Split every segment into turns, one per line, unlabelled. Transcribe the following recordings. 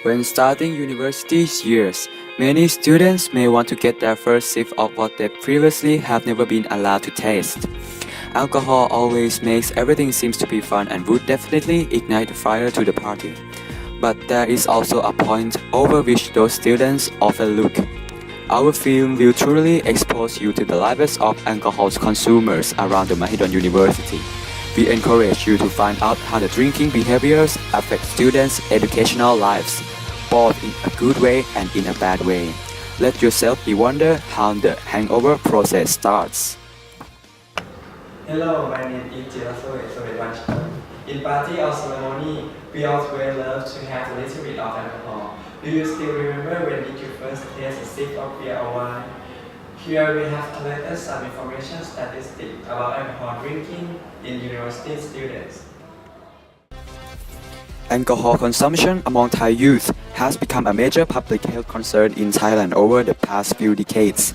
When starting university years, many students may want to get their first sip of what they previously have never been allowed to taste. Alcohol always makes everything seems to be fun and would definitely ignite the fire to the party. But there is also a point over which those students overlook. Our film will truly expose you to the lives of alcohol consumers around the Mahidol University. We encourage you to find out how the drinking behaviors affect students' educational lives, both in a good way and in a bad way. Let yourself be wonder how the hangover process starts.
Hello, my name is Jirasawet, Sawetwanichakul. In party or ceremony, we always love to have a little bit of alcohol. Do you still remember when did you first taste a sip of beer or wine? Here we have collected some information statistics about alcohol drinking in university students.
Alcohol consumption among Thai youth has become a major public health concern in Thailand over the past few decades.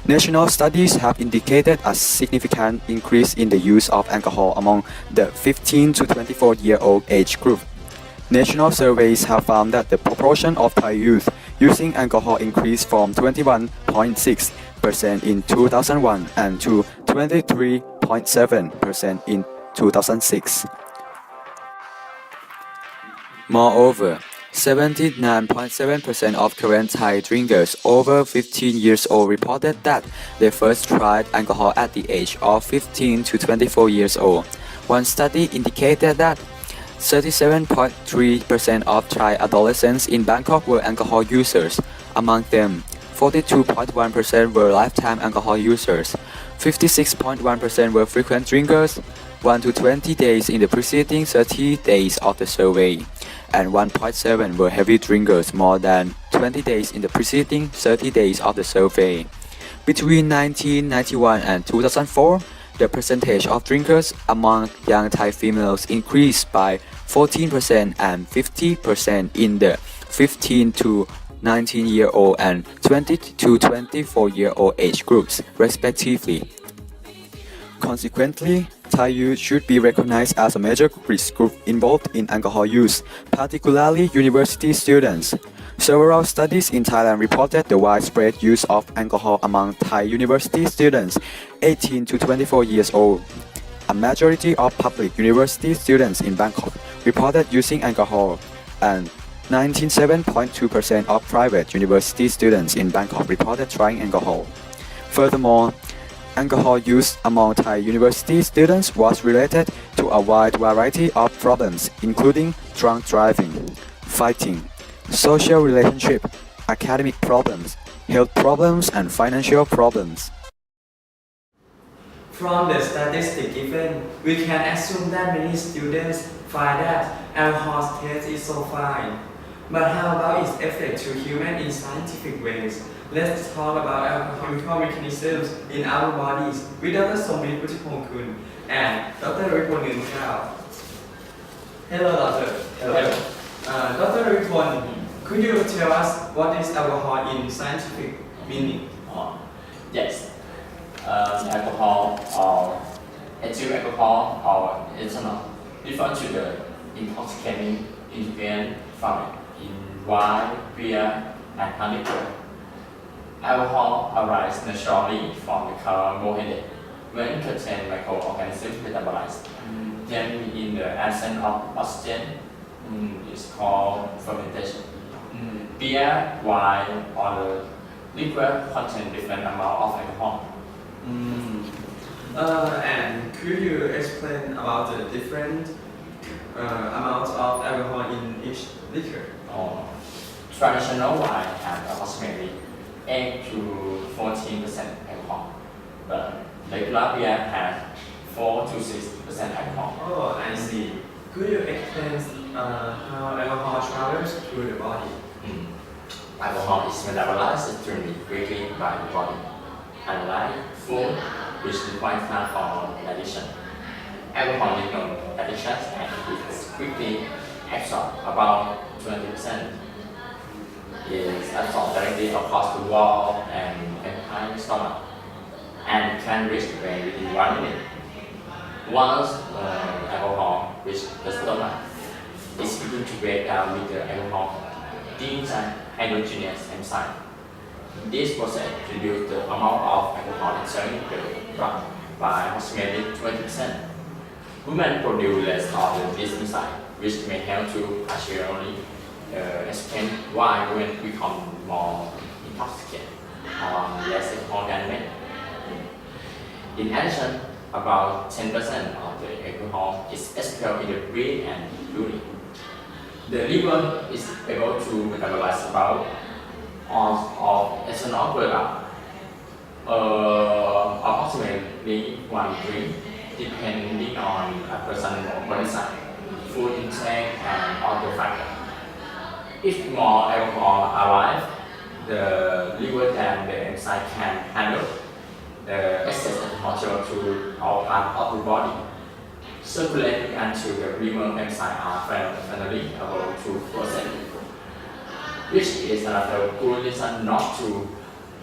National studies have indicated a significant increase in the use of alcohol among the 15 to 24-year-old age group. National surveys have found that the proportion of Thai youth using alcohol increased from 21.6% in 2001 and to 23.7% in 2006. Moreover, 79.7% of current Thai drinkers over 15 years old reported that they first tried alcohol at the age of 15 to 24 years old. One study indicated that 37.3% of Thai adolescents in Bangkok were alcohol users. Among them, 42.1% were lifetime alcohol users, 56.1% were frequent drinkers, 1 to 20 days in the preceding 30 days of the survey, and 1.7 were heavy drinkers more than 20 days in the preceding 30 days of the survey. Between 1991 and 2004, the percentage of drinkers among young Thai females increased by 14% and 50% in the 15 to 19-year-old and 20 to 24-year-old age groups, respectively. Consequently, Thai youth should be recognized as a major risk group involved in alcohol use, particularly university students. Several studies in Thailand reported the widespread use of alcohol among Thai university students 18 to 24 years old. A majority of public university students in Bangkok reported using alcohol, and 97.2% of private university students in Bangkok reported trying alcohol. Furthermore, alcohol use among Thai university students was related to a wide variety of problems, including drunk driving, fighting, social relationship, academic problems, health problems, and financial problems.
From the statistics given, we can assume that many students find that alcohol's taste is so fine. But how about its effect to humans in scientific ways? Let's talk about alcohol chemical mechanisms in our bodies with Dr. Songrit Vuttipongkul and Dr. Rawipol Ngeonkeaw. Hello, Doctor.
Hello.
Dr. Rawipol, could you tell us what is alcohol in scientific meaning?
Yes. Alcohol or ethyl alcohol or ethanol refer to the intoxicating ingredient found in wine, beer, and honey. Alcohol arises naturally from the carbohydrate when contain microorganisms metabolized. Then in the absence of oxygen, it's called fermentation. Beer, wine, or the liquor contain different amount of alcohol.
And could you explain about the different amounts of alcohol in each liquor?
Traditional wine has approximately 8 to 14% alcohol, but regular beer has 4 to 6% alcohol.
Oh, I see. Could you explain how alcohol travels through the body?
Alcohol is metabolized extremely quickly by the body, unlike food, which requires time for digestion. Alcohol nickel addiction and is quickly absorbed, about 20%. Is absorbed directly across the wall and entire stomach, and can reach the brain within 1 minute. Once alcohol reaches the stomach, it's beginning to break down with the alcohol contains an hydrogenous enzyme. This process reduces the amount of alcohol entering the blood by approximately 20%. Women produce less of this enzyme, which may help to partially explain why women become more intoxicated on less alcohol than men. In addition, about 10% of the alcohol is expelled in the brain and urine. The liver is able to metabolize about of ethanol per hour, approximately 1 drink, depending on a person's body size, food intake, and other factors. If more alcohol arrives, the liver than the enzyme can handle the excess alcohol to all parts of the body. Circulating until the liver enzyme are finally able to process it, which is another good reason not to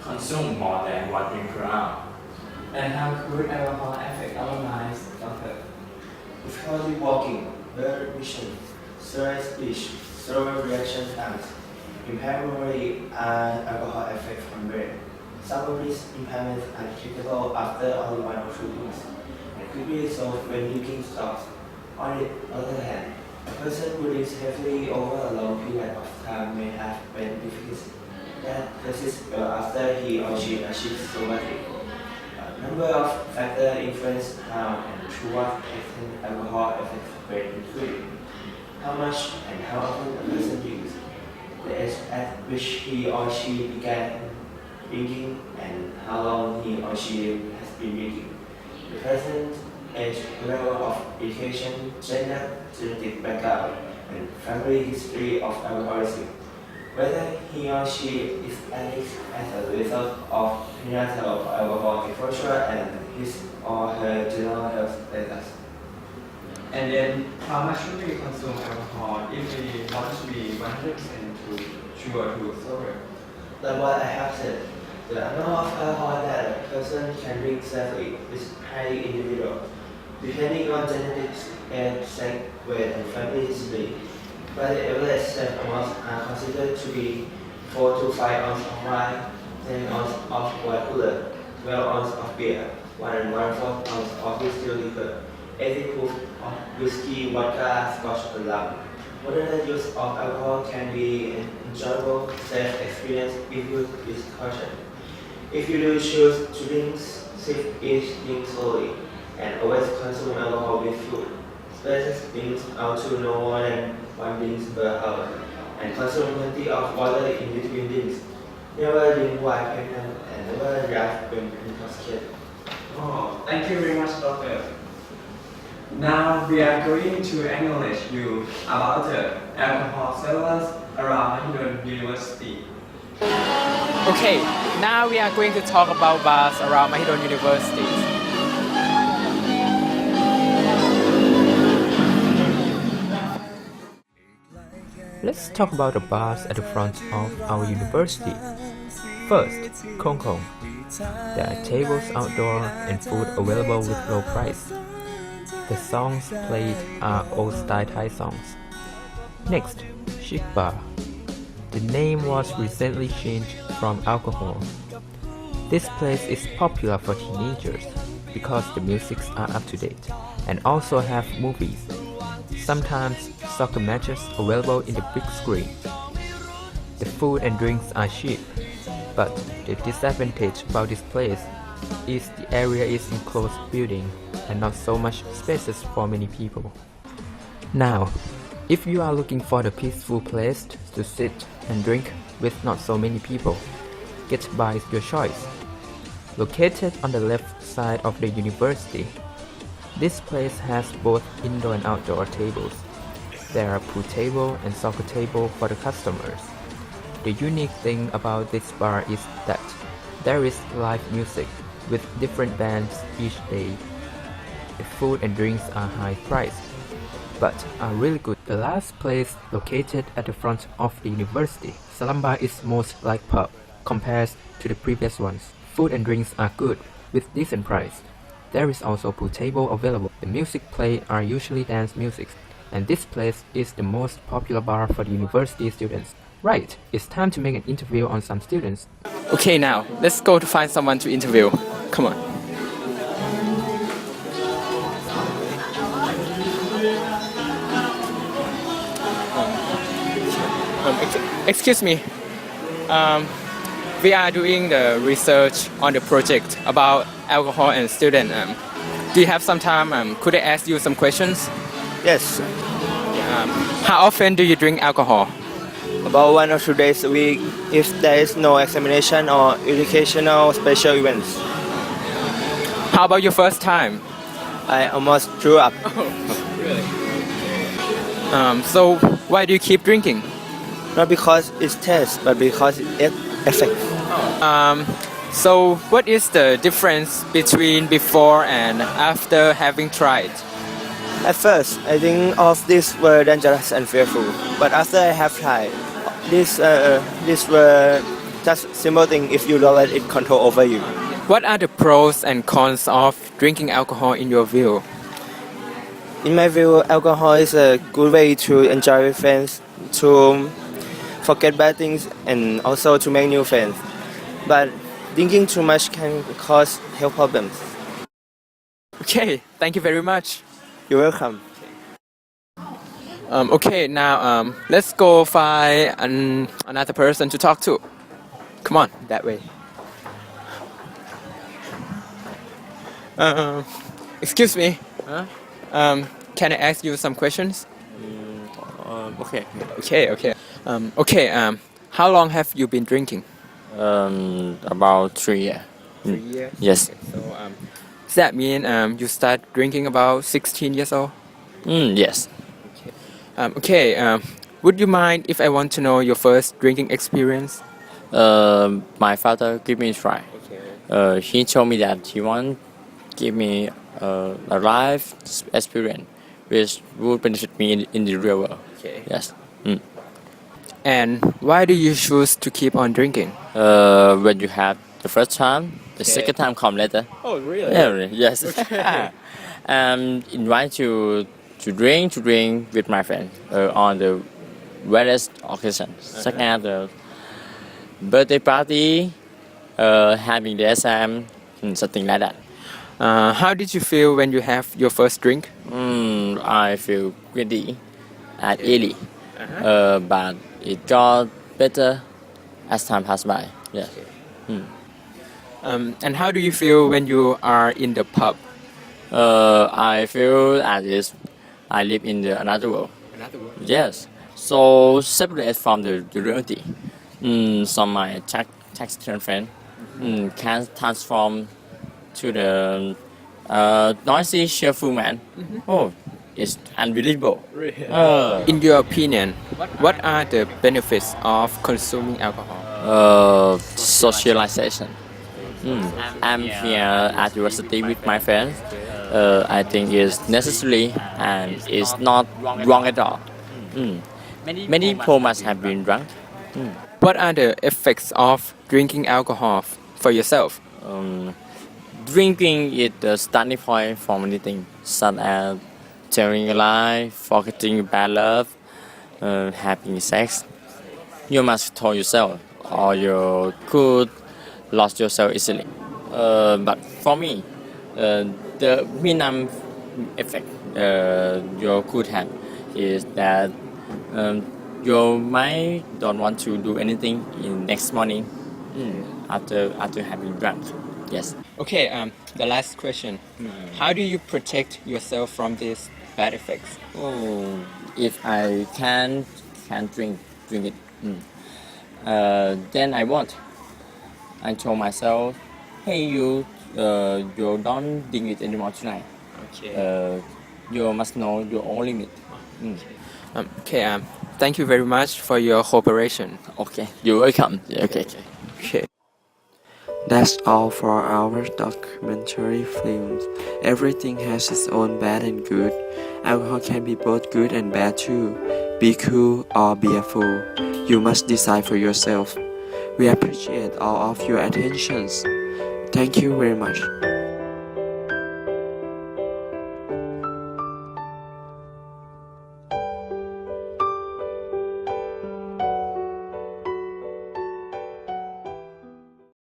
consume more than 1 drink per hour.
And how could alcohol affect our minds, Doctor?
Difficulty walking, blurred vision, slurred speech, slower reaction times, impaired memory, and alcohol effect on brain. Some of these impairments are treatable after only 1 or 2 drinks, and quickly resolved when drinking stops. On the other hand, a person who drinks heavily over a long period of time may have brain difficulties that persist well after he or she achieves sobriety. A number of factors influence how and to what extent alcohol affects brain, including how much and how often a person drinks, the age at which he or she began drinking, and how long he or she has been drinking, the present age, level of education, gender, genetic background, and family history of alcoholism, whether he or she is addict as a result of prenatal alcohol exposure, and his or her general health status.
And then, how much should we consume alcohol if we want to be 100% sure to sober?
Like what I have said, the amount of alcohol that a person can drink safely is highly individual, depending on genetics, age, sex, weight, and family history. But the average safe amounts are considered to be 4 to 5 ounces of wine, 10 ounces of white cooler, 12 ounces of beer, 1 and 1/4 ounce of distilled liquor, 80 proof of whiskey, vodka, scotch, and rum. Moderate use of alcohol can be an enjoyable, safe experience if used with caution. If you do choose to drink, sip each drink slowly, and always consume alcohol with food. Space drinks out to no more than 1 drink per hour, and consume plenty of water in between drinks. Never drink while pregnant, and never drive when intoxicated.
Oh, thank you very much, Doctor. Now we are going to acknowledge you about the alcohol sellers around Mahidol University.
Okay, now we are going to talk about bars around Mahidol University. Let's talk about the bars at the front of our university. First, Kong. There are tables outdoor and food available with low price. The songs played are old-style Thai songs. Next, Chic Bar. The name was recently changed from alcohol. This place is popular for teenagers because the musics are up to date and also have movies. Sometimes soccer matches available in the big screen. The food and drinks are cheap, but the disadvantage about this place is the area is enclosed building and not so much spaces for many people. Now, if you are looking for the peaceful place to sit and drink with not so many people, Get Bar is your choice. Located on the left side of the university, this place has both indoor and outdoor tables. There are pool table and soccer table for the customers. The unique thing about this bar is that there is live music with different bands each day. The food and drinks are high priced, but are really good. The last place located at the front of the university, Salam Bar, is most like pub compared to the previous ones. Food and drinks are good with decent price. There is also pool table available. The music played are usually dance music, and this place is the most popular bar for the university students. Right, it's time to make an interview on some students.
Okay, now let's go to find someone to interview. Come on. Excuse me. We are doing the research on the project about alcohol and student. Do you have some time? Could I ask you some questions?
Yes,
How often do you drink alcohol?
about 1 or 2 days a week if there is no examination or educational special events.
How about your first time?
I almost threw up.
So why do you keep drinking?
Not because it's taste, but because it affects.
So what is the difference between before and after having tried?
At first, I think all of these were dangerous and fearful. But after I have tried, these were just simple things if you don't let it control over you.
What are the pros and cons of drinking alcohol in your view?
In my view, alcohol is a good way to enjoy with friends, to forget bad things, and also to make new friends. But drinking too much can cause health problems.
Okay, thank you very much.
You're welcome.
Okay, now let's go find another person to talk to. Come on, that way. Excuse me. Can I ask you some questions?
Okay.
Okay. How long have you been drinking?
About 3 years.
3 years.
Yes.
So does that mean you start drinking about 16 years old?
Yes.
Would you mind if I want to know your first drinking experience?
My father gave me a try. He told me that he want give me a life experience which would benefit me in the real world.
Okay.
Yes.
And why do you choose to keep on drinking?
When you have the first time, the second time come later.
Oh, really?
Yeah, yes. Invite to drink with my friend on the various occasions, such as the birthday party, having the SM, something like that.
How did you feel when you have your first drink?
I feel giddy and early, but it got better as time passed by. Yeah.
And how do you feel when you are in the pub?
I feel as if I live in another world.
Another world?
Yes. So separate from the reality. Some my taxidermy friend can transform to the noisy, cheerful man. Oh, it's unbelievable.
In your opinion, what are the benefits of consuming alcohol?
Socialization. I'm here at university with my friends. I think it's necessary and it's not wrong at all. Many people must have been drunk.
What are the effects of drinking alcohol for yourself?
Drinking is the starting point for many things, such as telling a lie, forgetting bad love, having sex. You must tell yourself, or you could lose yourself easily. But for me, the minimum effect you could have is that you might don't want to do anything in next morning after having drunk. Yes.
Okay, the last question. How do you protect yourself from these bad effects?
Oh, if I can drink it, then I won't. I told myself, hey you don't drink it anymore tonight.
Okay.
You must know your own limit.
Thank you very much for your cooperation.
Okay, you're welcome. Okay.
That's all for our documentary films. Everything has its own bad and good. Alcohol can be both good and bad too. Be cool or be a fool. You must decide for yourself. We appreciate all of your attentions. Thank you very much.